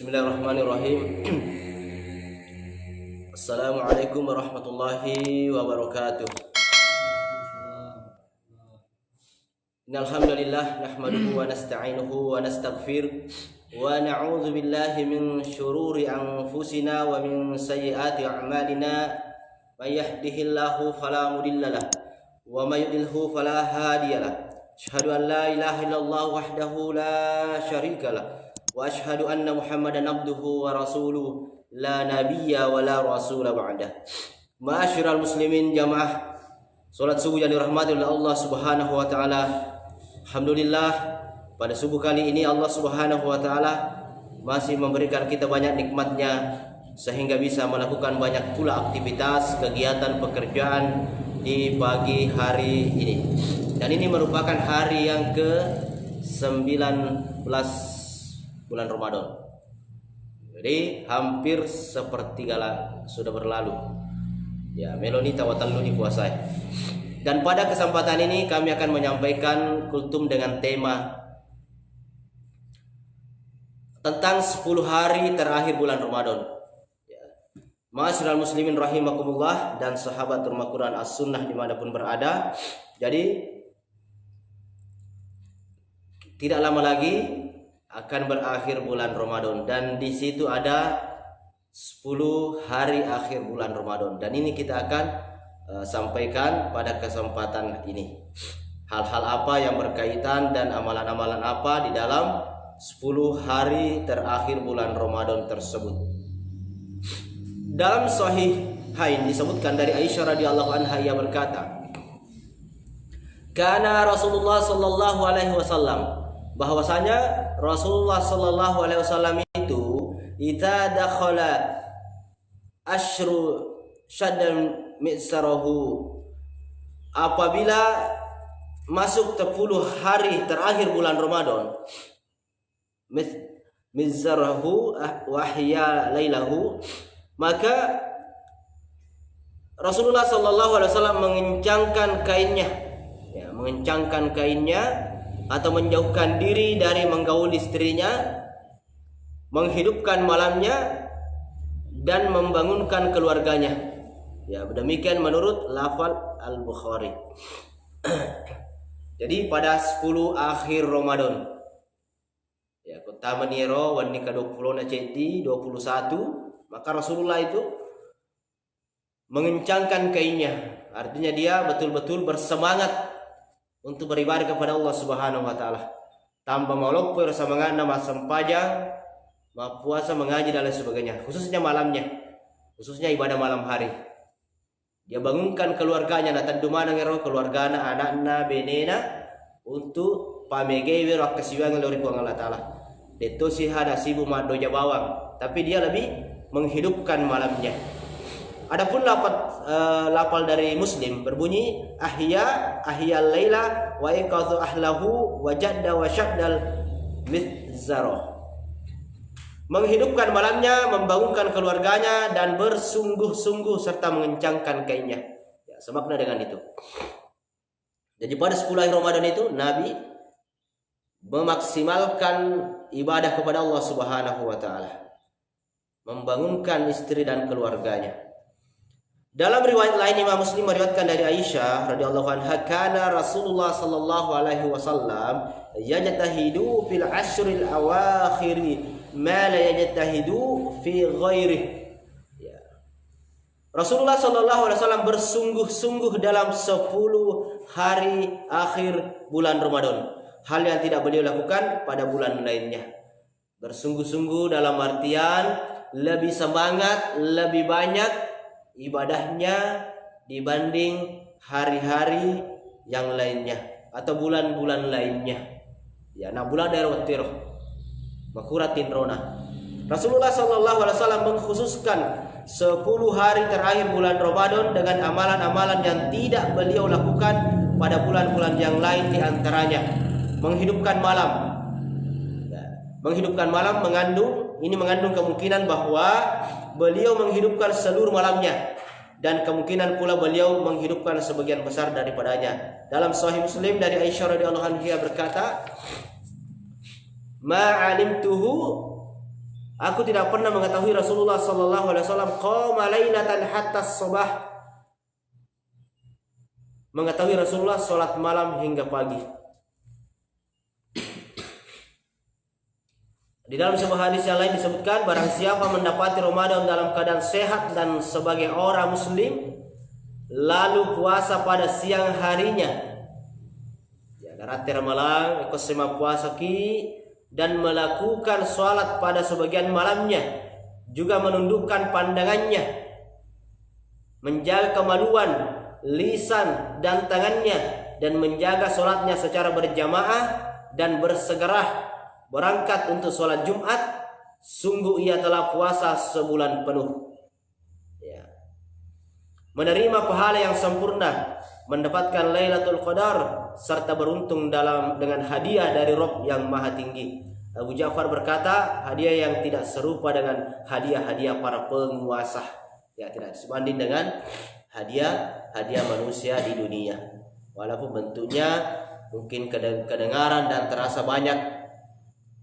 Bismillahirrahmanirrahim. Assalamualaikum warahmatullahi wabarakatuh. Innal hamdalillah nahmaduhu wa nasta'inuhu wa nastaghfir wa na'udzu billahi min shururi anfusina wa min sayyiati a'malina. May yahdihillahu fala mudhillalah wa may yudlilhu fala hadiyalah. Asyhadu an la ilaha illallah wahdahu la syarikalah wa asyhadu anna Muhammadan abduhu wa rasuluh la nabiyya wa la rasula ba'dah. Ma'asyiral muslimin jamaah salat subuh yang dirahmati oleh Allah Subhanahu wa taala. Alhamdulillah, pada subuh kali ini Allah Subhanahu wa taala masih memberikan kita banyak nikmatnya sehingga bisa melakukan banyak pula aktivitas, kegiatan, pekerjaan di pagi hari ini. Dan ini merupakan hari yang ke-19 bulan Ramadan. Jadi hampir sepertiga sudah berlalu. Ya, meloni tawatallu dipuasai. Dan pada kesempatan ini kami akan menyampaikan kultum dengan tema tentang 10 hari terakhir bulan Ramadan. Ya. Ma'asyiral muslimin rahimakumullah dan sahabat rumah Quran As-Sunnah dimanapun berada. Jadi tidak lama lagi akan berakhir bulan Ramadan dan di situ ada 10 hari akhir bulan Ramadan, dan ini kita akan sampaikan pada kesempatan ini hal-hal apa yang berkaitan dan amalan-amalan apa di dalam 10 hari terakhir bulan Ramadan tersebut. Dalam Sahihain disebutkan dari Aisyah radhiyallahu anha, ia berkata, "Kana Rasulullah sallallahu alaihi wasallam," bahwasanya Rasulullah sallallahu alaihi wasallam itu idza dakhala asyru syaddan mitsarahu, apabila masuk 10 hari terakhir bulan Ramadan, mitsarahu wahya lailahu, maka Rasulullah sallallahu alaihi wasallam mengencangkan kainnya, ya, mengencangkan kainnya atau menjauhkan diri dari menggauli istrinya, menghidupkan malamnya dan membangunkan keluarganya. Ya, demikian menurut lafal Al-Bukhari. Jadi pada 10 akhir Ramadan, ya, kota meniro wanika 20 na ceti 21, maka Rasulullah itu mengencangkan kainnya. Artinya dia betul-betul bersemangat untuk beribadah kepada Allah Subhanahu wa taala. Tanpa maloppo rasa mangana masam pajang, puasa, mengaji dan lain sebagainya, khususnya malamnya, khususnya ibadah malam hari. Dia bangunkan keluarganya, natadu mana ngero keluargana, anakna, benena untuk pamegewe rakasiwang lori kuang Allah taala. Deto si hada sibu madoja bawang, tapi dia lebih menghidupkan malamnya. Adapun lafal dari Muslim berbunyi ahyal laila wa iqadhu ahlahu wa jadda wa syaddal mizarah. Menghidupkan malamnya, membangunkan keluarganya dan bersungguh-sungguh serta mengencangkan kainnya. Ya, semakna dengan itu. Jadi pada 10 hari Ramadan itu Nabi memaksimalkan ibadah kepada Allah Subhanahu wa taala, membangunkan istri dan keluarganya. Dalam riwayat lain Imam Muslim meriwayatkan dari Aisyah radhiyallahu anha, kana Rasulullah sallallahu alaihi wasallam yajtahidu fil ashril awakhir ma la yajtahidu fi ghairihi. Ya. Rasulullah sallallahu alaihi wasallam bersungguh-sungguh dalam 10 hari akhir bulan Ramadan, hal yang tidak beliau lakukan pada bulan lainnya. Bersungguh-sungguh dalam artian lebih semangat, lebih banyak ibadahnya dibanding hari-hari yang lainnya atau bulan-bulan lainnya. Ya, na bulan dari watiro makuratin rona. Rasulullah sallallahu alaihi wasallam mengkhususkan 10 hari terakhir bulan Ramadan dengan amalan-amalan yang tidak beliau lakukan pada bulan-bulan yang lain, di antaranya menghidupkan malam. Ya, menghidupkan malam mengandung kemungkinan bahwa beliau menghidupkan seluruh malamnya, dan kemungkinan pula beliau menghidupkan sebagian besar daripadanya. Dalam Sahih Muslim dari Aisyah radhiyallahu anha berkata, "Ma 'alimtuhu Aku tidak pernah mengetahui Rasulullah sallallahu alaihi wasallam qama lailatan hatta subah. Mengetahui Rasulullah salat malam hingga pagi. Di dalam sebuah hadis yang lain disebutkan, barang siapa mendapati Ramadan dalam keadaan sehat dan sebagai orang muslim, lalu puasa pada siang harinya, ya darati ramalan ikut sema puasa ki, dan melakukan sholat pada sebagian malamnya, juga menundukkan pandangannya, menjaga kemaluan lisan dan tangannya, dan menjaga sholatnya secara berjamaah, dan bersegera berangkat untuk sholat Jumat, sungguh ia telah puasa sebulan penuh. Ya. Menerima pahala yang sempurna, mendapatkan Lailatul Qadar, serta beruntung dengan hadiah dari Rabb yang Maha Tinggi. Abu Ja'far berkata, hadiah yang tidak serupa dengan hadiah-hadiah para penguasa. Ya, tidak sebanding dengan hadiah manusia di dunia. Walaupun bentuknya mungkin kedengaran dan terasa banyak,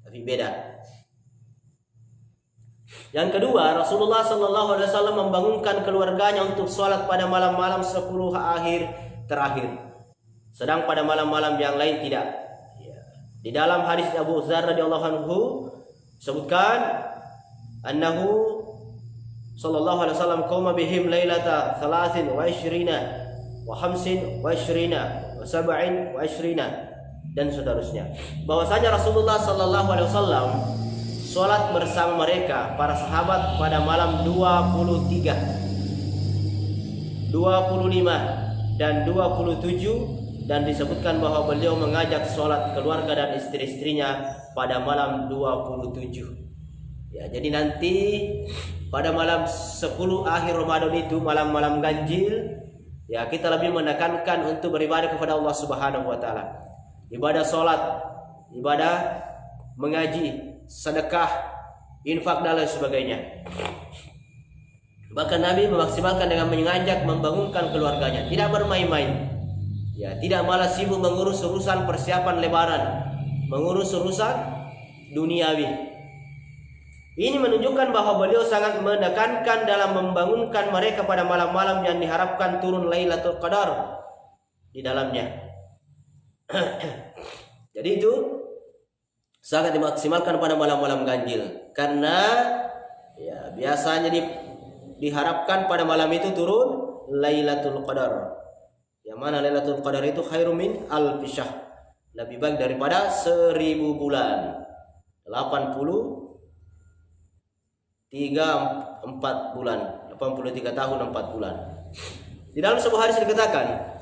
tapi beda. Yang kedua, Rasulullah sallallahu alaihi wasallam membangunkan keluarganya untuk sholat pada malam-malam 10 akhir terakhir, sedang pada malam-malam yang lain tidak. Di dalam hadis Abu Dzar radhiyallahu anhu sebutkan annahu sallallahu alaihi wasallam qama bihim lailata 23 wa 25 wa 27 dan seterusnya, bahwasanya Rasulullah sallallahu alaihi wasallam sholat bersama mereka para sahabat pada malam 23, 25 dan 27, dan disebutkan bahwa beliau mengajak sholat keluarga dan istri-istrinya pada malam 27. Ya, jadi nanti pada malam 10 akhir Ramadan itu, malam-malam ganjil, ya kita lebih menekankan untuk beribadah kepada Allah Subhanahu wa taala. Ibadah sholat, ibadah mengaji, sedekah, infak dan lain sebagainya. Bahkan Nabi memaksimalkan dengan mengajak membangunkan keluarganya, tidak bermain-main. Ya, tidak malah sibuk mengurus urusan persiapan lebaran, mengurus urusan duniawi. Ini menunjukkan bahwa beliau sangat menekankan dalam membangunkan mereka pada malam-malam yang diharapkan turun Lailatul Qadar di dalamnya. Jadi itu sangat dimaksimalkan pada malam-malam ganjil, karena ya biasanya diharapkan pada malam itu turun Lailatul Qadar. Yang mana Lailatul Qadar itu khairum min alfi syahr, lebih baik daripada 1000 bulan. 83 bulan, 83 tahun 4 bulan. Di dalam sebuah hadis dikatakan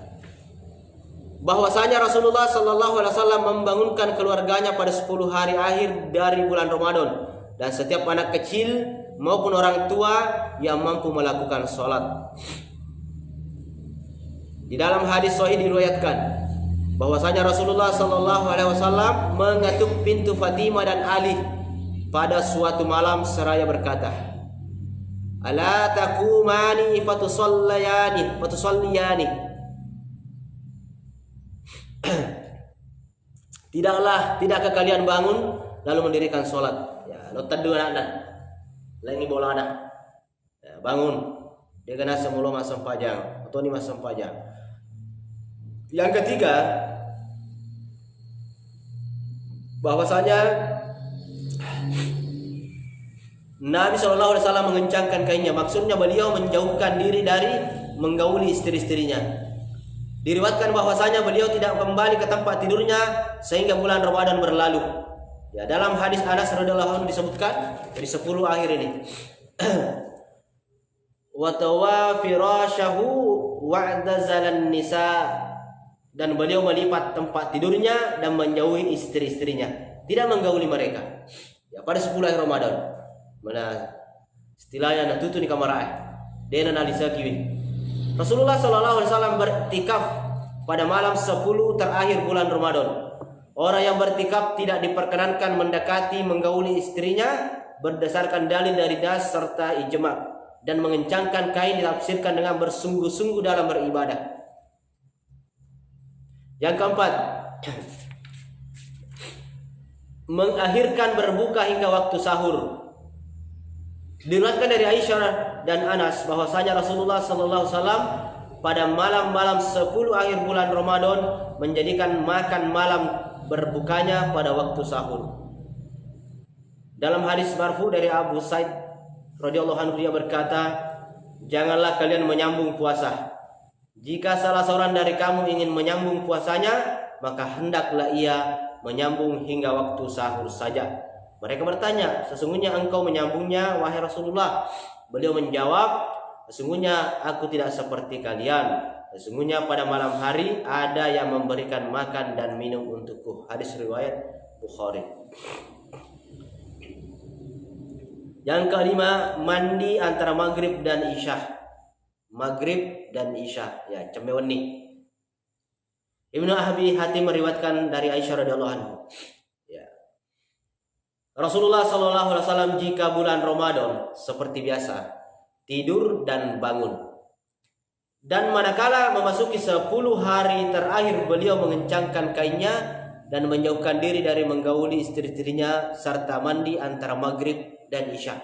bahwasanya Rasulullah sallallahu alaihi wasallam membangunkan keluarganya pada 10 hari akhir dari bulan Ramadan, dan setiap anak kecil maupun orang tua yang mampu melakukan sholat. Di dalam hadis sahih diriwayatkan bahwasanya Rasulullah sallallahu alaihi wasallam mengetuk pintu Fatimah dan Ali pada suatu malam seraya berkata, "Ala taqumani fatusalliyani." Tidakkah kalian bangun lalu mendirikan sholat? Ya, nota dua anak, lagi bola anak. Ya, bangun. Dia kena semula masam pajang atau ni masam pajang. Yang ketiga, bahwasanya Nabi SAW mengencangkan kainnya. Maksudnya beliau menjauhkan diri dari menggauli istri-istrinya. Diriwayatkan bahwasanya beliau tidak kembali ke tempat tidurnya sehingga bulan Ramadan berlalu. Ya, dalam hadis Anas radhiyallahu anhu disebutkan dari 10 akhir ini. Wa tawa firashahu wa'tazalan nisa, dan beliau melipat tempat tidurnya dan menjauhi istri-istrinya, tidak menggauli mereka. Ya, pada 10 akhir Ramadan. Mana istilahnya natutu ni kamar dia analisa kiwi. Rasulullah SAW bertikaf pada malam 10 terakhir bulan Ramadan. Orang yang bertikaf tidak diperkenankan mendekati menggauli istrinya berdasarkan dalil dari nas serta ijma', dan mengencangkan kain ditafsirkan dengan bersungguh-sungguh dalam beribadah. Yang keempat, mengakhirkan berbuka hingga waktu sahur. Diriwayatkan dari Aisyah dan Anas bahwasanya Rasulullah sallallahu alaihi wasallam pada malam-malam 10 akhir bulan Ramadan menjadikan makan malam berbukanya pada waktu sahur. Dalam hadis marfu dari Abu Sa'id radhiyallahu anhu dia berkata, "Janganlah kalian menyambung puasa. Jika salah seorang dari kamu ingin menyambung puasanya, maka hendaklah ia menyambung hingga waktu sahur saja." Mereka bertanya, "Sesungguhnya engkau menyambungnya, wahai Rasulullah?" Beliau menjawab, "Sesungguhnya aku tidak seperti kalian. Sesungguhnya pada malam hari ada yang memberikan makan dan minum untukku." Hadis riwayat Bukhari. Yang kelima, mandi antara maghrib dan isya. Maghrib dan isya, ya, cemeweni. Ibnu Abi Hatim meriwayatkan dari Aisyah radhiyallahu anha. Rasulullah sallallahu alaihi wasallam jika bulan Ramadan seperti biasa tidur dan bangun. Dan manakala memasuki 10 hari terakhir beliau mengencangkan kainnya dan menjauhkan diri dari menggauli istri-istrinya serta mandi antara maghrib dan isya.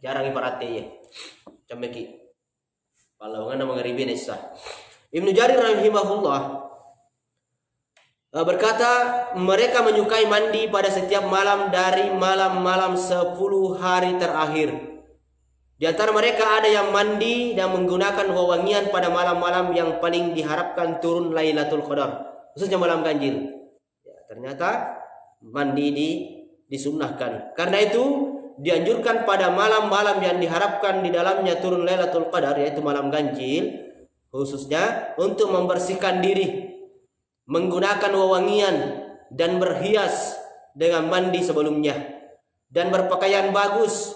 Jarang ibaratnya ya. Cemeki. Palawangana mengeribi nisa. Ibnu Jarir rahimahullah berkata, mereka menyukai mandi pada setiap malam dari malam-malam 10 hari terakhir. Di antara mereka ada yang mandi dan menggunakan wewangian pada malam-malam yang paling diharapkan turun Lailatul Qadar, khususnya malam ganjil. Ya, ternyata mandi disunnahkan. Karena itu dianjurkan pada malam-malam yang diharapkan di dalamnya turun Lailatul Qadar, yaitu malam ganjil, khususnya untuk membersihkan diri, menggunakan wewangian dan berhias dengan mandi sebelumnya dan berpakaian bagus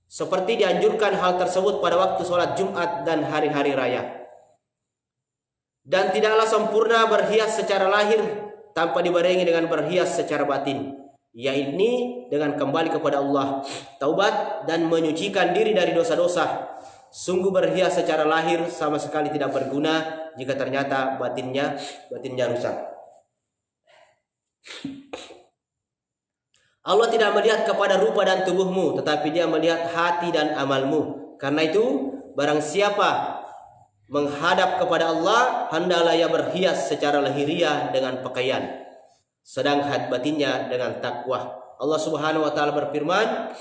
seperti dianjurkan hal tersebut pada waktu sholat Jumat dan hari-hari raya. Dan tidaklah sempurna berhias secara lahir tanpa dibarengi dengan berhias secara batin, yaitu dengan kembali kepada Allah, taubat dan menyucikan diri dari dosa-dosa. Sungguh berhias secara lahir sama sekali tidak berguna jika ternyata batinnya rusak. Allah tidak melihat kepada rupa dan tubuhmu, tetapi Dia melihat hati dan amalmu. Karena itu, barang siapa menghadap kepada Allah, hendaklah ia berhias secara lahiriah dengan pakaian, sedang hati batinnya dengan takwa. Allah Subhanahu wa taala berfirman,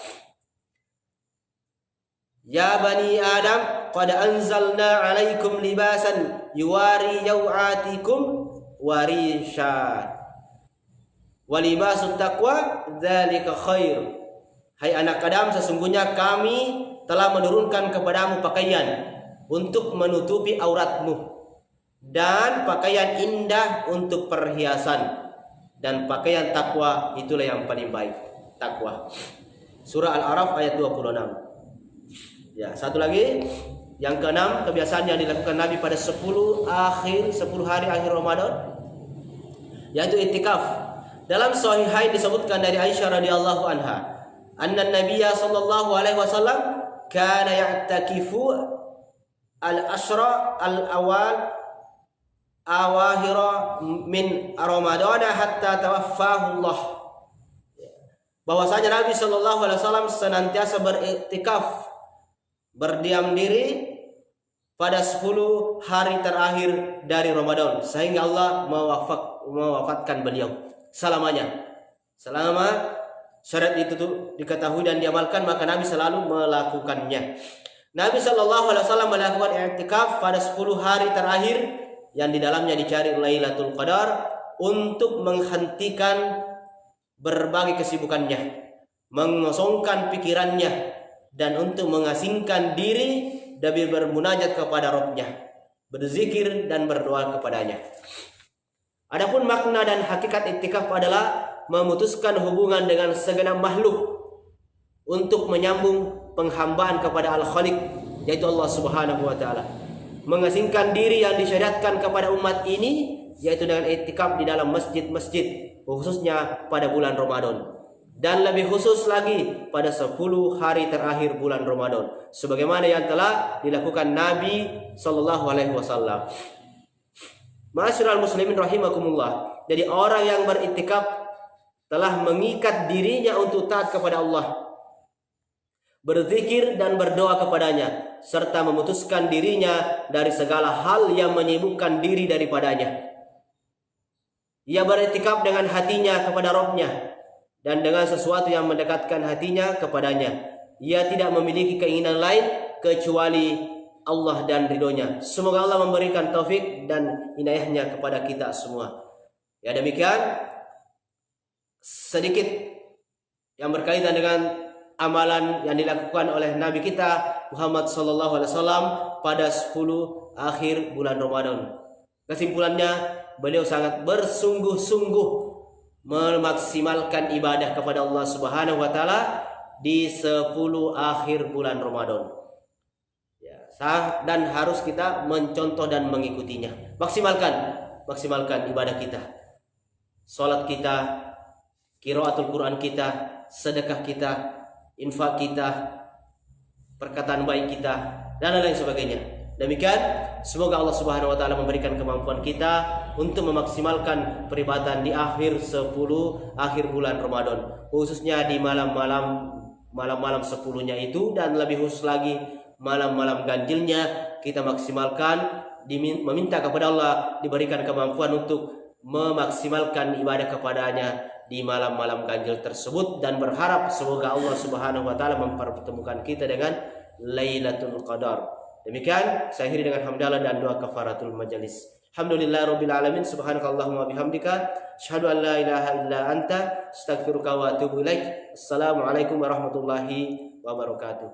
"Ya bani Adam, qad anzalna 'alaikum libasan yuwari yaw'atikum warisha. Wa libasut taqwa dzalika khair." Hai anak Adam, sesungguhnya kami telah menurunkan kepadamu pakaian untuk menutupi auratmu dan pakaian indah untuk perhiasan, dan pakaian takwa itulah yang paling baik, takwa. Surah Al-A'raf ayat 26. Ya, satu lagi, yang keenam, kebiasaan yang dilakukan Nabi pada 10 hari akhir Ramadan, yaitu itikaf. Dalam Sahihain disebutkan dari Aisyah radhiyallahu anha, anna Nabiyya sallallahu alaihi wasallam kana ya'takifu al-ashra al-awal awahira min Ramadan hatta tawaffahu Allah. Bahwasanya Nabi sallallahu alaihi wasallam senantiasa beriktikaf, berdiam diri pada 10 hari terakhir dari Ramadan sehingga Allah mewafatkan beliau selamanya. Selama syarat itu diketahui dan diamalkan, maka Nabi selalu melakukannya. Nabi sallallahu alaihi wasallam melakukan i'tikaf pada 10 hari terakhir yang di dalamnya dicari Lailatul Qadar untuk menghentikan berbagai kesibukannya, mengosongkan pikirannya, dan untuk mengasingkan diri dari bermunajat kepada Rabb-Nya, berzikir dan berdoa kepadanya. Adapun makna dan hakikat iktikaf adalah memutuskan hubungan dengan segenap makhluk untuk menyambung penghambaan kepada Al-Khaliq, yaitu Allah Subhanahu wa taala. Mengasingkan diri yang disyariatkan kepada umat ini, yaitu dengan iktikaf di dalam masjid-masjid, khususnya pada bulan Ramadan. Dan lebih khusus lagi pada 10 hari terakhir bulan Ramadan, sebagaimana yang telah dilakukan Nabi sallallahu alaihi wasallam. Ma'asyiral muslimin rahimakumullah. Jadi orang yang beriktikaf telah mengikat dirinya untuk taat kepada Allah, berzikir dan berdoa kepadanya, serta memutuskan dirinya dari segala hal yang menyibukkan diri daripadanya. Ia beriktikaf dengan hatinya kepada Rabb-Nya dan dengan sesuatu yang mendekatkan hatinya kepadanya. Ia tidak memiliki keinginan lain kecuali Allah dan ridhonya. Semoga Allah memberikan taufik dan inayahnya kepada kita semua. Ya, demikian sedikit yang berkaitan dengan amalan yang dilakukan oleh Nabi kita Muhammad SAW pada 10 akhir bulan Ramadan. Kesimpulannya, beliau sangat bersungguh-sungguh memaksimalkan ibadah kepada Allah Subhanahu wa taala di 10 akhir bulan Ramadan. Ya, dan harus kita mencontoh dan mengikutinya. Maksimalkan ibadah kita. Salat kita, qiraatul Quran kita, sedekah kita, infak kita, perkataan baik kita, dan lain sebagainya. Demikian, semoga Allah Subhanahu wa taala memberikan kemampuan kita untuk memaksimalkan peribadatan di akhir 10 akhir bulan Ramadan, khususnya di malam-malam 10-nya itu, dan lebih khusus lagi malam-malam ganjilnya kita maksimalkan, meminta kepada Allah diberikan kemampuan untuk memaksimalkan ibadah kepadanya di malam-malam ganjil tersebut, dan berharap semoga Allah Subhanahu wa taala mempertemukan kita dengan Lailatul Qadar. Demikian saya akhiri dengan hamdalah dan doa kafaratul majelis. Alhamdulillahirabbil alamin, subhanakallahumma bihamdika asyhadu an la ilaha illa anta astaghfiruka wa atubu ilaik. Assalamualaikum warahmatullahi wabarakatuh.